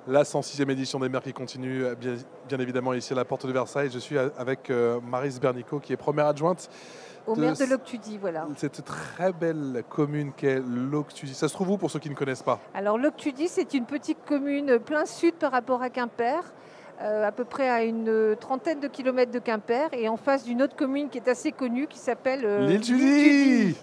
La 106e édition des Mers qui continue, bien évidemment, ici à la porte de Versailles. Je suis avec Maryse Bernicot, qui est première adjointe Au de maire de Loctudy, voilà. cette très belle commune qu'est Loctudy. Ça se trouve où pour ceux qui ne connaissent pas? Alors Loctudy, c'est une petite commune plein sud par rapport à Quimper, à peu près à une trentaine de kilomètres de Quimper, et en face d'une autre commune qui est assez connue, qui s'appelle L'île Tudy,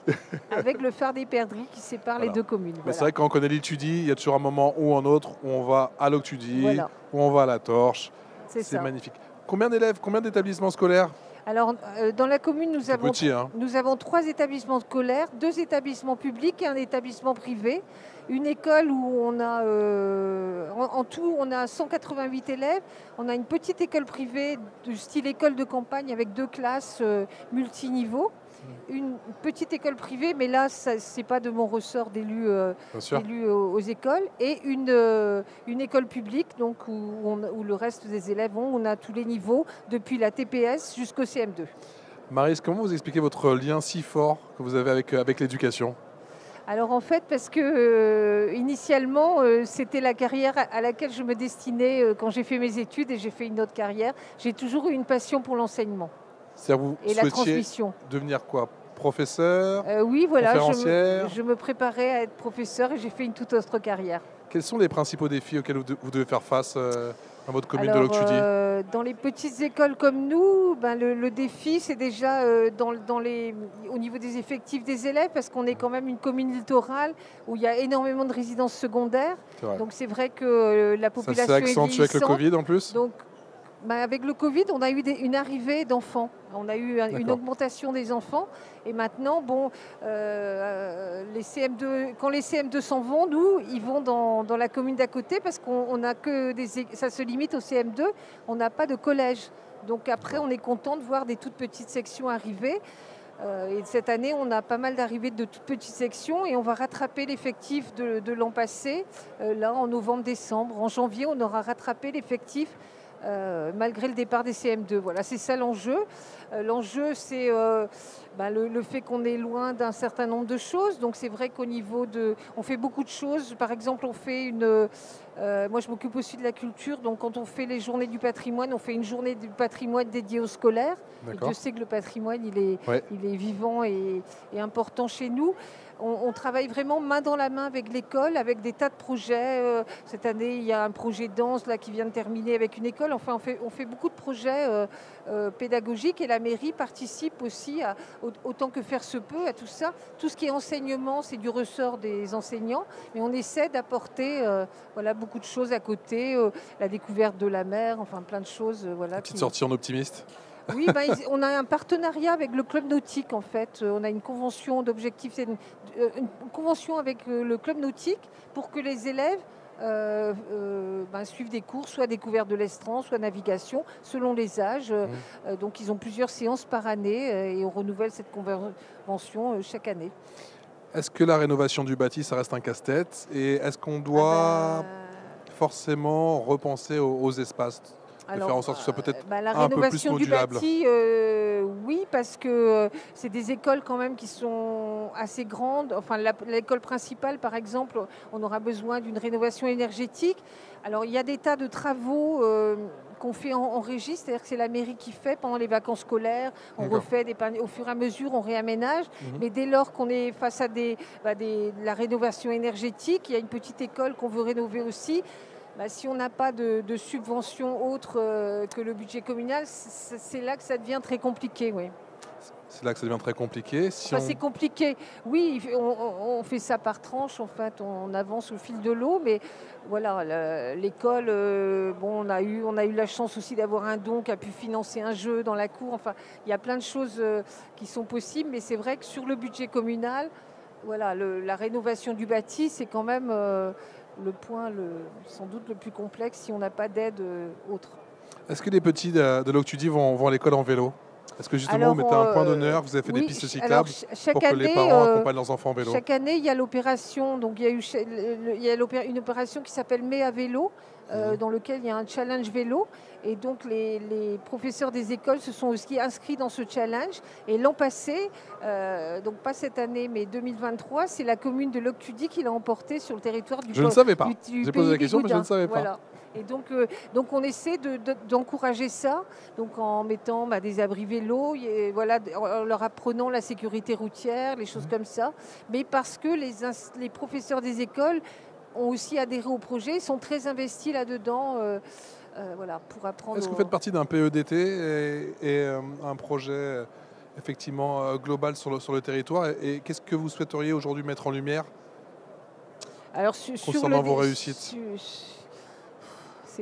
avec le phare des Perdrix qui sépare voilà. les deux communes. Mais Voilà. c'est vrai que quand on connaît l'île Tudy, il y a toujours un moment ou un autre où on va à Loctudy, Voilà. où on va à la Torche. C'est ça. Magnifique. Combien d'élèves, combien d'établissements scolaires? Alors, dans la commune, nous avons 3 établissements scolaires, 2 établissements publics et un établissement privé. Une école où on a, en tout, on a 188 élèves. On a une petite école privée du style école de campagne avec 2 classes multiniveaux. Une petite école privée, mais là, ce n'est pas de mon ressort d'élu aux écoles. Et une école publique, donc, où le reste des élèves on a tous les niveaux, depuis la TPS jusqu'au CM2. Maryse, comment vous expliquez votre lien si fort que vous avez avec l'éducation? Alors en fait, parce que initialement, c'était la carrière à laquelle je me destinais quand j'ai fait mes études et j'ai fait une autre carrière. J'ai toujours eu une passion pour l'enseignement. C'est-à-dire vous et la transmission. Devenir quoi? Professeur? Oui, voilà, conférencière? je me préparais à être professeur et j'ai fait une toute autre carrière. Quels sont les principaux défis auxquels vous devez faire face dans votre commune de Loctudy? Dans les petites écoles comme nous, le défi, c'est déjà au niveau des effectifs des élèves, parce qu'on est quand même une commune littorale où il y a énormément de résidences secondaires. Donc c'est vrai que la population est vieillissante. Ça s'est accentué avec le Covid en plus? Donc, avec le Covid, on a eu une arrivée d'enfants. On a eu une augmentation des enfants. Et maintenant, les CM2, quand les CM2 s'en vont, nous, ils vont dans la commune d'à côté, parce qu'on a que ça se limite au CM2. On n'a pas de collège. Donc après, on est content de voir des toutes petites sections arriver. Et cette année, on a pas mal d'arrivées de toutes petites sections et on va rattraper l'effectif de l'an passé. Là, en novembre-décembre. En janvier, on aura rattrapé l'effectif malgré le départ des CM2. Voilà, c'est ça l'enjeu. L'enjeu, c'est le fait qu'on est loin d'un certain nombre de choses. Donc c'est vrai qu'au niveau on fait beaucoup de choses. Par exemple, on fait moi, je m'occupe aussi de la culture. Donc quand on fait les journées du patrimoine, on fait une journée du patrimoine dédiée aux scolaires. Et Dieu sait que le patrimoine, il est vivant et important chez nous. On travaille vraiment main dans la main avec l'école, avec des tas de projets. Cette année, il y a un projet danse là, qui vient de terminer avec une école. Enfin, on fait beaucoup de projets pédagogiques et la mairie participe aussi, autant que faire se peut, à tout ça. Tout ce qui est enseignement, c'est du ressort des enseignants. Mais on essaie d'apporter beaucoup de choses à côté. La découverte de la mer, enfin plein de choses. Petite sortie en optimiste. Oui, on a un partenariat avec le club nautique en fait. On a une convention d'objectifs, une convention avec le club nautique pour que les élèves suivent des cours, soit découverte de l'estran, soit navigation, selon les âges. Donc ils ont plusieurs séances par année et on renouvelle cette convention chaque année. Est-ce que la rénovation du bâti, ça reste un casse-tête? Et est-ce qu'on doit forcément repenser aux espaces? Alors, faire en sorte que ce soit peut-être un peu plus modulable. Du bâti, oui, parce que c'est des écoles quand même qui sont assez grandes. Enfin, l'école principale, par exemple, on aura besoin d'une rénovation énergétique. Alors, il y a des tas de travaux qu'on fait en régie, c'est-à-dire que c'est la mairie qui fait pendant les vacances scolaires. On refait au fur et à mesure, on réaménage. Mais dès lors qu'on est face à la rénovation énergétique, il y a une petite école qu'on veut rénover aussi. Si on n'a pas de subvention autre que le budget communal, c'est là que ça devient très compliqué. Oui. C'est là que ça devient très compliqué. C'est compliqué. Oui, on fait ça par tranche. En fait, on avance au fil de l'eau. Mais voilà, l'école, on a eu la chance aussi d'avoir un don qui a pu financer un jeu dans la cour. Enfin, il y a plein de choses qui sont possibles. Mais c'est vrai que sur le budget communal, voilà, la rénovation du bâti, c'est quand même le point sans doute le plus complexe si on n'a pas d'aide autre. Est-ce que les petits de Loctudy vont à l'école en vélo? Est-ce que justement vous mettez un point d'honneur, vous avez fait des pistes cyclables pour que les parents accompagnent leurs enfants en vélo? Chaque année, il y a l'opération. Donc il y a une opération qui s'appelle Mai à vélo, dans lequel il y a un challenge vélo. Et donc les professeurs des écoles se sont aussi inscrits dans ce challenge. Et l'an passé, donc pas cette année, mais 2023, c'est la commune de Loctudy qui l'a emporté sur le territoire du Je ne savais pas. J'ai posé la question, mais je ne savais pas. Voilà. Et donc on essaie d'encourager ça, donc en mettant des abris vélos, et voilà, en leur apprenant la sécurité routière, les choses comme ça. Mais parce que les professeurs des écoles ont aussi adhéré au projet, sont très investis là-dedans. Voilà, pour apprendre. Est-ce que vous faites partie d'un PEDT et un projet effectivement global sur le territoire? Et qu'est-ce que vous souhaiteriez aujourd'hui mettre en lumière concernant vos réussites?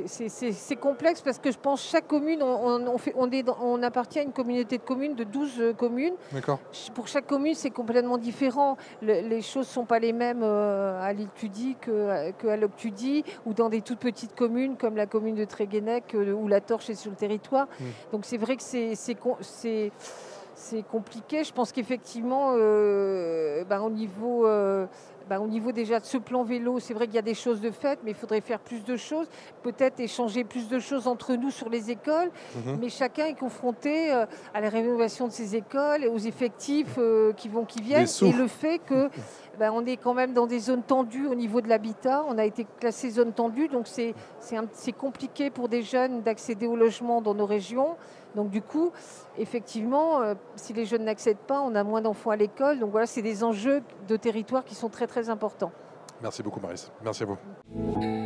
C'est complexe parce que je pense que chaque commune, on appartient à une communauté de communes de 12 communes. D'accord. Pour chaque commune, c'est complètement différent. Les choses ne sont pas les mêmes à Lille-Tudy qu'à Loctudy ou dans des toutes petites communes comme la commune de Tréguenec où la torche est sur le territoire. Donc c'est vrai que c'est compliqué. Je pense qu'effectivement, au niveau déjà de ce plan vélo, c'est vrai qu'il y a des choses de fait, mais il faudrait faire plus de choses, peut-être échanger plus de choses entre nous sur les écoles, mais chacun est confronté à la rénovation de ses écoles et aux effectifs qui viennent, et le fait que on est quand même dans des zones tendues au niveau de l'habitat, on a été classé zone tendue, donc c'est compliqué pour des jeunes d'accéder au logement dans nos régions. Donc du coup, effectivement, si les jeunes n'accèdent pas, on a moins d'enfants à l'école. Donc voilà, c'est des enjeux de territoire qui sont très très importants. Merci beaucoup Maryse. Merci à vous.